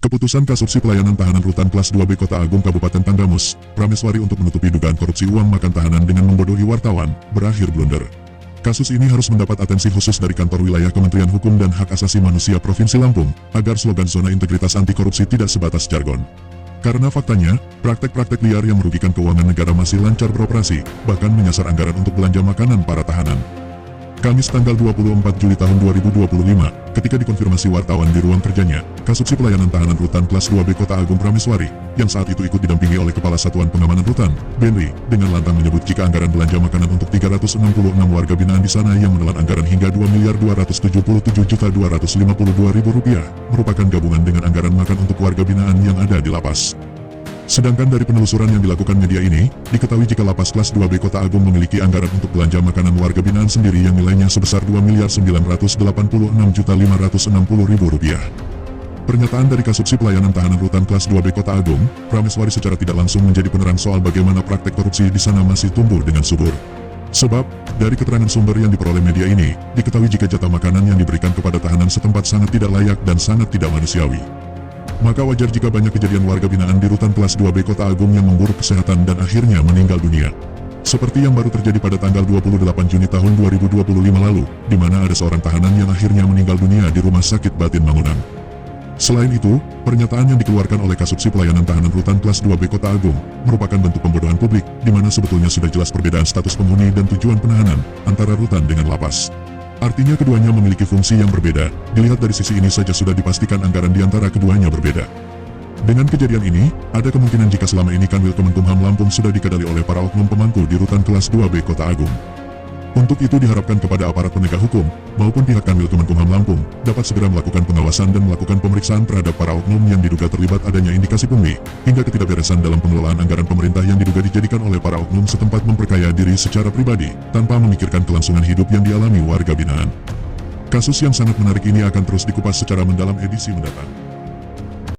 Keputusan Kasubsi Pelayanan Tahanan Rutan Kelas 2B Kota Agung Kabupaten Tanggamus, Prameswari untuk menutupi dugaan korupsi uang makan tahanan dengan membodohi wartawan, berakhir blunder. Kasus ini harus mendapat atensi khusus dari Kantor Wilayah Kementerian Hukum dan Hak Asasi Manusia Provinsi Lampung, agar slogan zona integritas anti korupsi tidak sebatas jargon. Karena faktanya, praktek-praktek liar yang merugikan keuangan negara masih lancar beroperasi, bahkan menyasar anggaran untuk belanja makanan para tahanan. Kamis tanggal 24 Juli tahun 2025, ketika dikonfirmasi wartawan di ruang kerjanya, Kasubsi Pelayanan Tahanan Rutan Kelas 2B Kota Agung Prameswari, yang saat itu ikut didampingi oleh Kepala Satuan Pengamanan Rutan, Benri, dengan lantang menyebut jika anggaran belanja makanan untuk 366 warga binaan di sana yang menelan anggaran hingga Rp2.277.252.000 merupakan gabungan dengan anggaran makan untuk warga binaan yang ada di lapas. Sedangkan dari penelusuran yang dilakukan media ini, diketahui jika lapas kelas 2B Kota Agung memiliki anggaran untuk belanja makanan warga binaan sendiri yang nilainya sebesar Rp2.988.560.000. Pernyataan dari Kasubsi Pelayanan Tahanan Rutan Kelas 2B Kota Agung, Prameswari secara tidak langsung menjadi penerang soal bagaimana praktek korupsi di sana masih tumbuh dengan subur. Sebab, dari keterangan sumber yang diperoleh media ini, diketahui jika jatah makanan yang diberikan kepada tahanan setempat sangat tidak layak dan sangat tidak manusiawi. Maka wajar jika banyak kejadian warga binaan di Rutan Kelas 2B Kota Agung yang memburuk kesehatan dan akhirnya meninggal dunia. Seperti yang baru terjadi pada tanggal 28 Juni tahun 2025 lalu, di mana ada seorang tahanan yang akhirnya meninggal dunia di Rumah Sakit Batin Mangunan. Selain itu, pernyataan yang dikeluarkan oleh Kasubsi Pelayanan Tahanan Rutan Kelas 2B Kota Agung merupakan bentuk pembodohan publik, di mana sebetulnya sudah jelas perbedaan status penghuni dan tujuan penahanan antara rutan dengan lapas. Artinya keduanya memiliki fungsi yang berbeda, dilihat dari sisi ini saja sudah dipastikan anggaran di antara keduanya berbeda. Dengan kejadian ini, ada kemungkinan jika selama ini Kanwil Kemenkumham Lampung sudah dikadali oleh para oknum pemangku di Rutan Kelas 2B Kota Agung. Untuk itu diharapkan kepada aparat penegak hukum, maupun pihak Kanwil Kemenkumham Lampung, dapat segera melakukan pengawasan dan melakukan pemeriksaan terhadap para oknum yang diduga terlibat adanya indikasi pungli, hingga ketidakberesan dalam pengelolaan anggaran pemerintah yang diduga dijadikan oleh para oknum setempat memperkaya diri secara pribadi, tanpa memikirkan kelangsungan hidup yang dialami warga binaan. Kasus yang sangat menarik ini akan terus dikupas secara mendalam edisi mendatang.